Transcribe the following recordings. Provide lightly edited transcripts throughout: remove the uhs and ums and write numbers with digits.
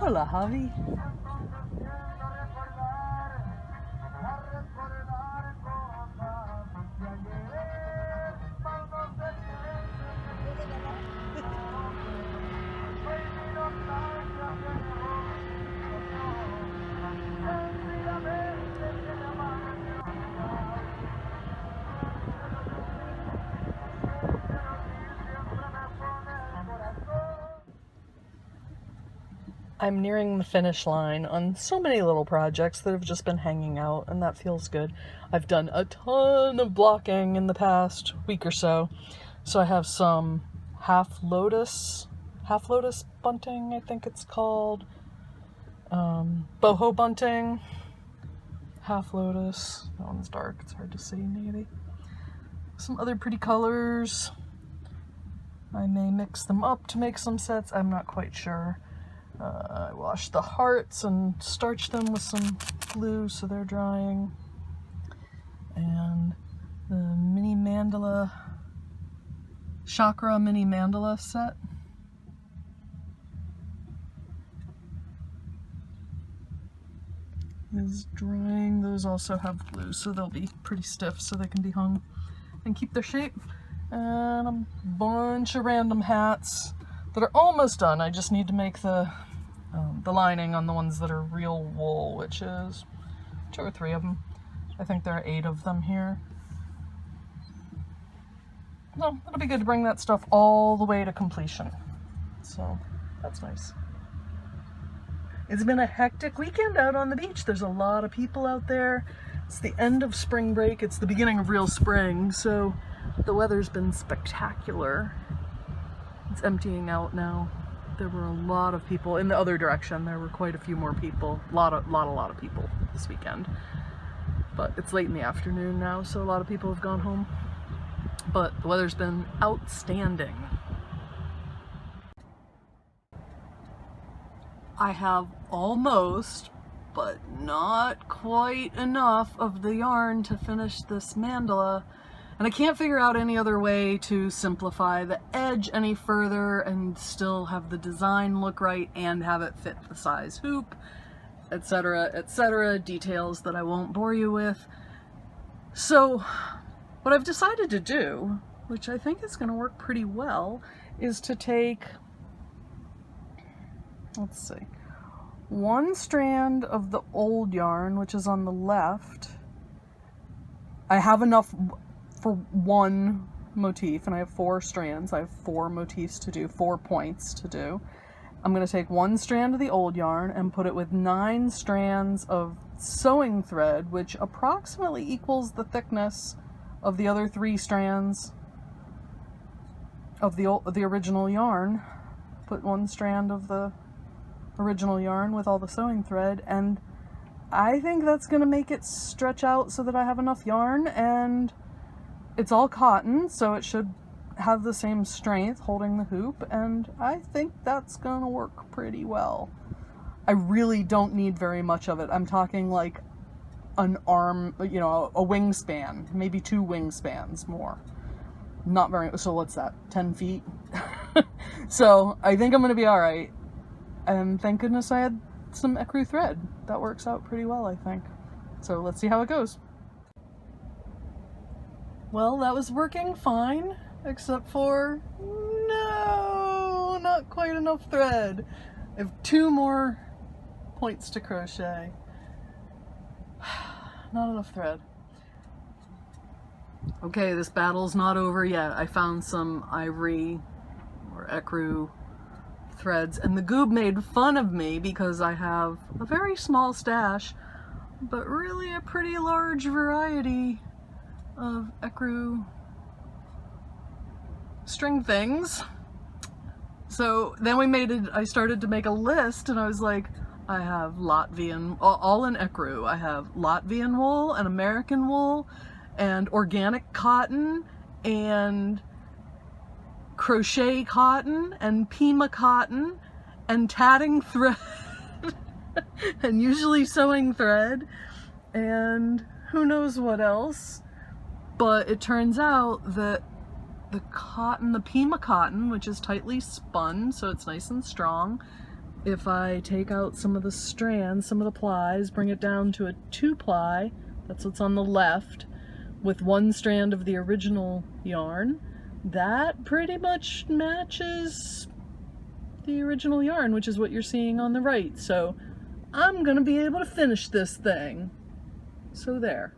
Hola, Javi. I'm nearing the finish line on so many little projects that have just been hanging out, and that feels good. I've done a ton of blocking in the past week or so. So I have some half lotus bunting, I think it's called. Boho bunting, half lotus. That one's dark, it's hard to see maybe. Some other pretty colors. I may mix them up to make some sets, I'm not quite sure. I washed the hearts and starched them with some glue so they're drying. And the mini mandala, chakra mini mandala set. Is drying. Those also have glue, so they'll be pretty stiff so they can be hung and keep their shape. And a bunch of random hats that are almost done. I just need to make the lining on the ones that are real wool, which is 2 or 3 of them. I think there are 8 of them here. So it'll be good to bring that stuff all the way to completion. So that's nice. It's been a hectic weekend out on the beach. There's a lot of people out there. It's the end of spring break. It's the beginning of real spring, so the weather's been spectacular. It's emptying out now. There were a lot of people in the other direction. There were quite a few more people. A lot of people this weekend. But it's late in the afternoon now, so a lot of people have gone home. But the weather's been outstanding. I have almost, but not quite enough of the yarn to finish this mandala. And I can't figure out any other way to simplify the edge any further and still have the design look right and have it fit the size hoop, etc., details that I won't bore you with. So what I've decided to do, which I think is going to work pretty well, is to take, let's see, 1 strand of the old yarn, which is on the left. I have enough for 1 motif, and I have 4 strands. I have 4 motifs to do, 4 points to do. I'm going to take 1 strand of the old yarn and put it with 9 strands of sewing thread, which approximately equals the thickness of the other 3 strands of the original yarn. Put 1 strand of the original yarn with all the sewing thread, and I think that's going to make it stretch out so that I have enough yarn, and it's all cotton, so it should have the same strength holding the hoop, and I think that's gonna work pretty well. I really don't need very much of it. I'm talking like an arm, you know, a wingspan, maybe 2 wingspans more. Not very, so what's that, 10 feet? So I think I'm gonna be all right. And thank goodness I had some ecru thread. That works out pretty well, I think. So let's see how it goes. Well, that was working fine, except for, no, not quite enough thread. I have 2 more points to crochet. Not enough thread. Okay, this battle's not over yet. I found some ivory or ecru threads, and the goob made fun of me because I have a very small stash, but really a pretty large variety of ecru string things. So then I started to make a list, and I was like, I have Latvian, all in ecru. I have Latvian wool and American wool and organic cotton and crochet cotton and Pima cotton and tatting thread and usually sewing thread and who knows what else. But it turns out that the cotton, the Pima cotton, which is tightly spun, so it's nice and strong, if I take out some of the strands, some of the plies, bring it down to a 2-ply, that's what's on the left, with one strand of the original yarn, that pretty much matches the original yarn, which is what you're seeing on the right. So I'm gonna be able to finish this thing. So there.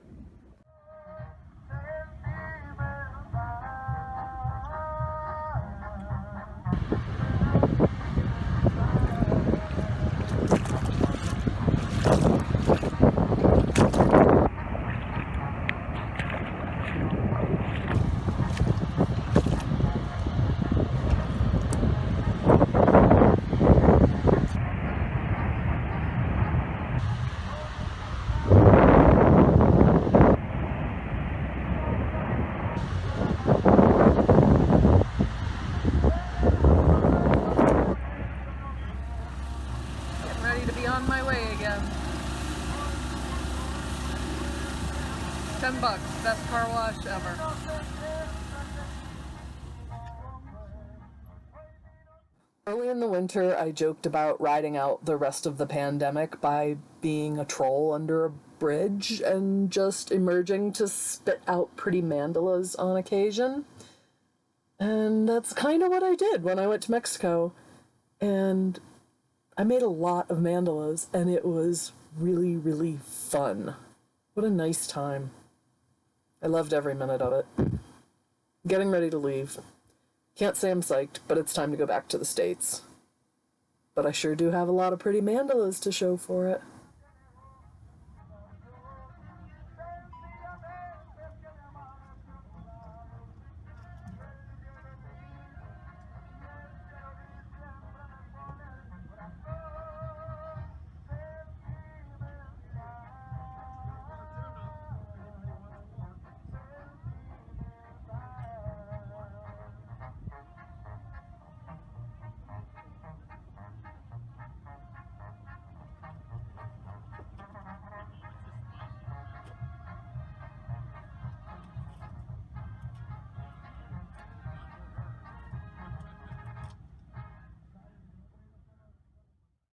Ready to be on my way again. $10, best car wash ever. Early in the winter, I joked about riding out the rest of the pandemic by being a troll under a bridge and just emerging to spit out pretty mandalas on occasion. And that's kind of what I did when I went to Mexico. And I made a lot of mandalas, and it was really, really fun. What a nice time. I loved every minute of it. Getting ready to leave. Can't say I'm psyched, but it's time to go back to the States. But I sure do have a lot of pretty mandalas to show for it.